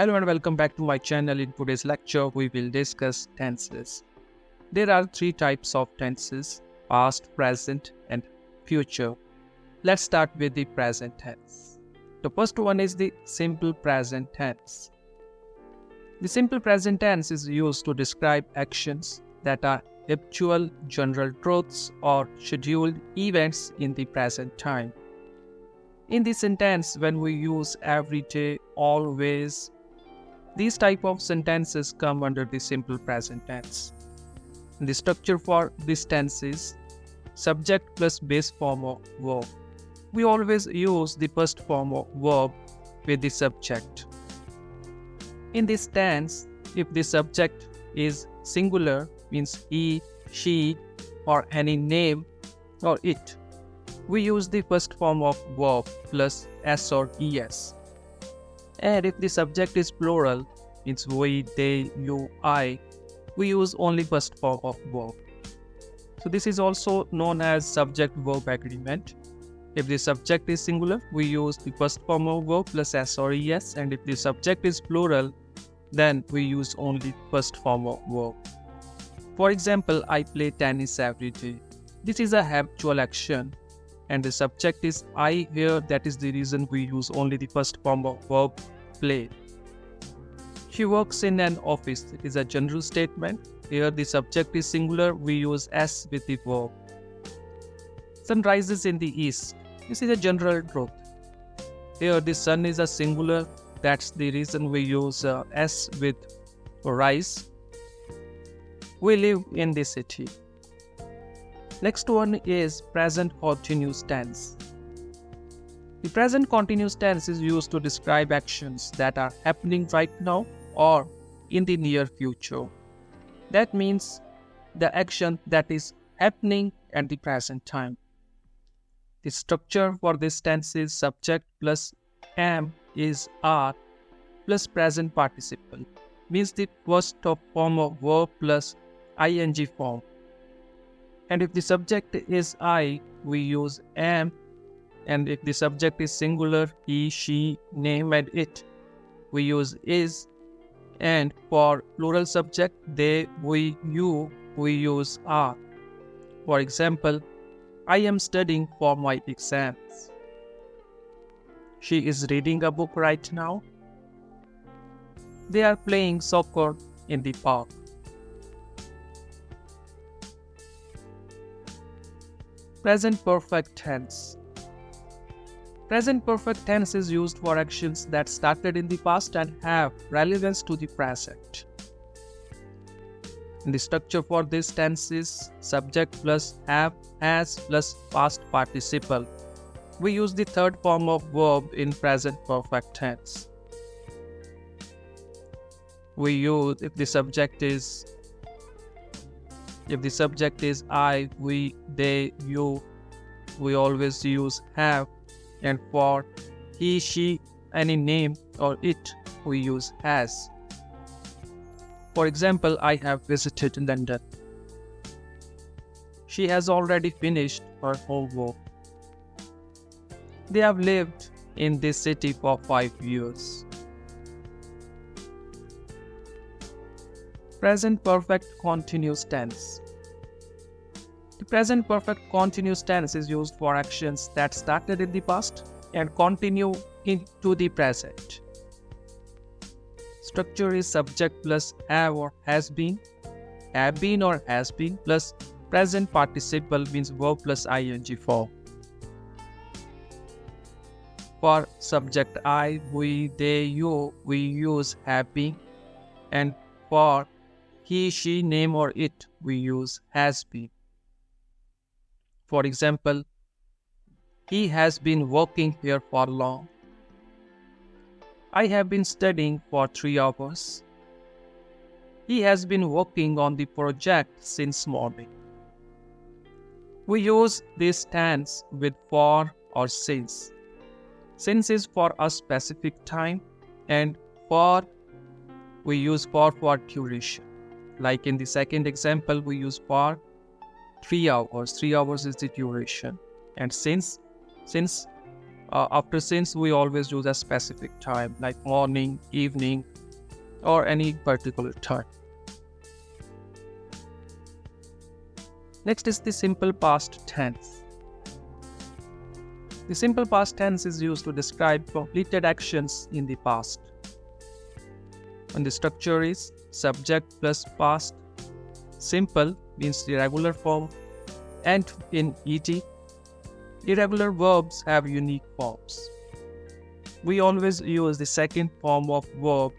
Hello and welcome back to my channel. In today's lecture, we will discuss tenses. There are three types of tenses: past, present, and future. Let's start with the present tense. The first one is the simple present tense. The simple present tense is used to describe actions that are habitual general truths or scheduled events in the present time. In this sentence, when we use every day, always, these type of sentences come under the simple present tense. The structure for this tense is subject plus base form of verb. We always use the first form of verb with the subject. In this tense, if the subject is singular, means he, she, or any name or it, we use the first form of verb plus s or es. And if the subject is plural, means we, they, you, I, we use only first form of verb. So this is also known as subject-verb agreement. If the subject is singular, we use the first form of verb plus s or es, and if the subject is plural, then we use only first form of verb. For example, I play tennis every day. This is a habitual action, and the subject is I here. That is the reason we use only the first form of verb, play. She works in an office. It is a general statement. Here the subject is singular. We use s with the verb. Sun rises in the east. This is a general truth. Here the sun is a singular. That's the reason we use s with rise. We live in the city. Next one is present continuous tense. The present continuous tense is used to describe actions that are happening right now or in the near future. That means the action that is happening at the present time. The structure for this tense is subject plus am is are plus present participle. Means the first form of verb plus ing form. And if the subject is I, we use am. And if the subject is singular, he, she, name, and it, we use is. And for plural subject, they, we, you, we use are. For example, I am studying for my exams. She is reading a book right now. They are playing soccer in the park. Present perfect tense. Present perfect tense is used for actions that started in the past and have relevance to the present. The structure for this tense is subject plus have, has plus past participle. We use the third form of verb in present perfect tense. We use if the subject is I, we, they, you, we always use have. And for he, she, any name or it, we use has. For example, I have visited London. She has already finished her homework. They have lived in this city for 5 years. Present perfect continuous tense. The present perfect continuous tense is used for actions that started in the past and continue into the present. Structure is subject plus have or has been or has been plus present participle means verb plus ing form. For subject I, we, they, you, we use have been, and for he, she, name or it, we use has been. For example, he has been working here for long. I have been studying for 3 hours. He has been working on the project since morning. We use this tense with for or since. Since is for a specific time, and for we use for duration. Like in the second example, we use for 3 hours. 3 hours is the duration. And since after since we always use a specific time like morning, evening, or any particular time. Next is the simple past tense. The simple past tense is used to describe completed actions in the past. And the structure is subject plus past. Simple means the regular form, and in et. Irregular verbs have unique forms. We always use the second form of verb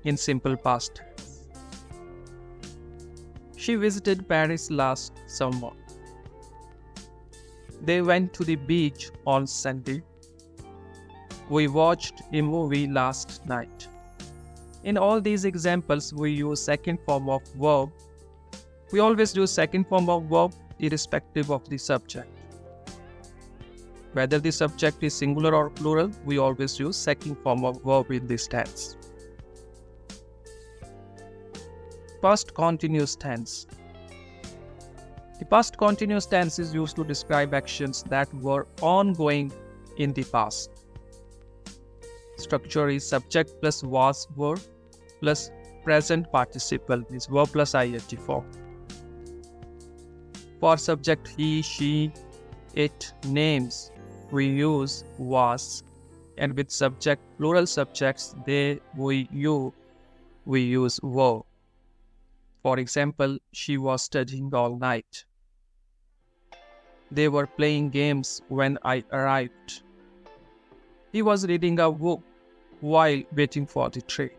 in simple past tense. She visited Paris last summer. They went to the beach on Sunday. We watched a movie last night. In all these examples, we use second form of verb. We always use second form of verb irrespective of the subject. Whether the subject is singular or plural, we always use second form of verb in this tense. Past continuous tense. The past continuous tense is used to describe actions that were ongoing in the past. Structure is subject plus was verb plus present participle, means verb plus ing form. For subject he, she, it, names, we use was, and with subject plural subjects they, we, you, we use were. For example, she was studying all night. They were playing games when I arrived. He was reading a book while waiting for the train.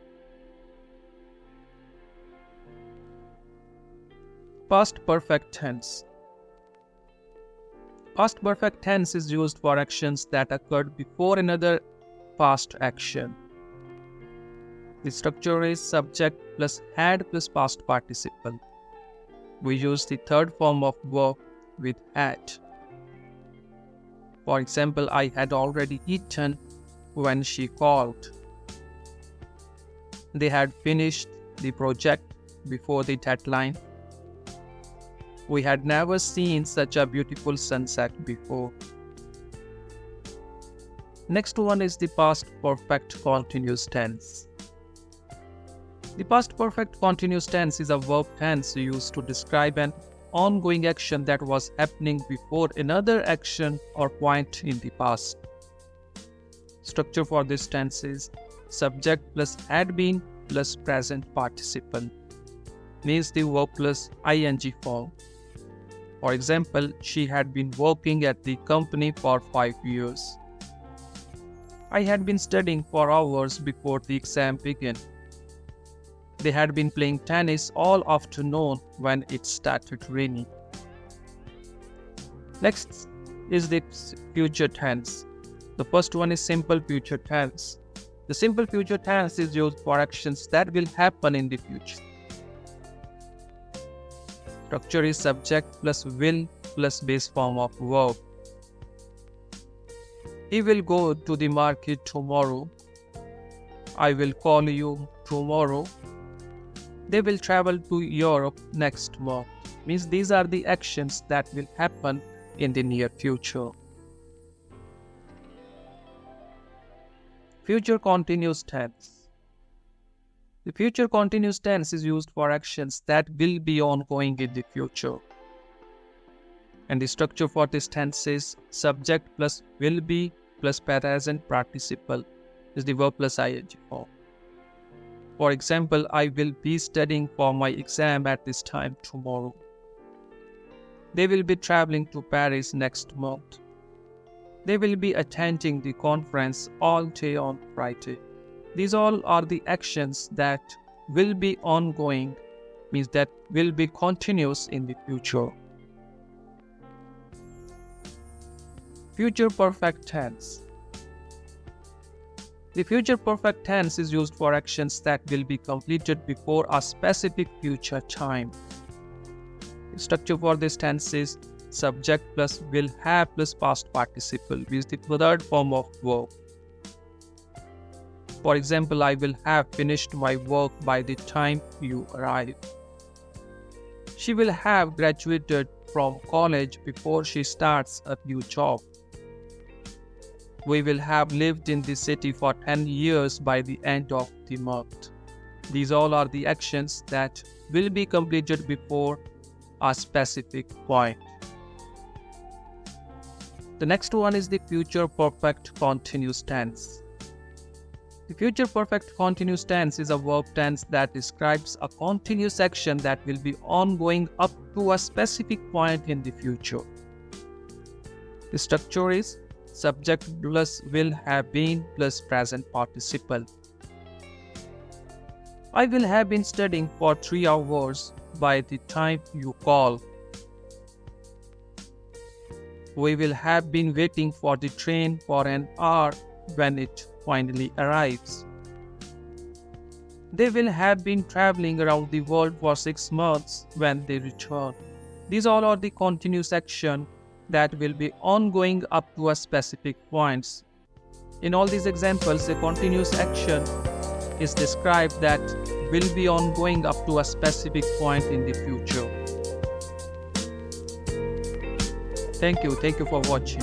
Past perfect tense. Past perfect tense is used for actions that occurred before another past action. The structure is subject plus had plus past participle. We use the third form of verb with had. For example, I had already eaten when she called. They had finished the project before the deadline. We had never seen such a beautiful sunset before. Next one is the past perfect continuous tense. The past perfect continuous tense is a verb tense used to describe an ongoing action that was happening before another action or point in the past. Structure for this tense is subject plus had been plus present participle, means the verb plus ing form. For example, she had been working at the company for 5 years. I had been studying for hours before the exam began. They had been playing tennis all afternoon when it started raining. Next is the future tense. The first one is simple future tense. The simple future tense is used for actions that will happen in the future. Structure is subject plus will plus base form of verb. He will go to the market tomorrow. I will call you tomorrow. They will travel to Europe next month. Means these are the actions that will happen in the near future. Future continuous tense. The future continuous tense is used for actions that will be ongoing in the future. And the structure for this tense is subject plus will be plus present participle is the verb plus ing form. For example, I will be studying for my exam at this time tomorrow. They will be traveling to Paris next month. They will be attending the conference all day on Friday. These all are the actions that will be ongoing, means that will be continuous in the future. Future perfect tense. The future perfect tense is used for actions that will be completed before a specific future time. The structure for this tense is subject plus will have plus past participle, which is the third form of verb. For example, I will have finished my work by the time you arrive. She will have graduated from college before she starts a new job. We will have lived in the city for 10 years by the end of the month. These all are the actions that will be completed before a specific point. The next one is the future perfect continuous tense. The future perfect continuous tense is a verb tense that describes a continuous action that will be ongoing up to a specific point in the future. The structure is subject plus will have been plus present participle. I will have been studying for 3 hours by the time you call. We will have been waiting for the train for an hour when it finally arrives. They will have been traveling around the world for 6 months when they return. These all are the continuous action that will be ongoing up to a specific points. In all these examples, a continuous action is described that will be ongoing up to a specific point in the future. Thank you for watching.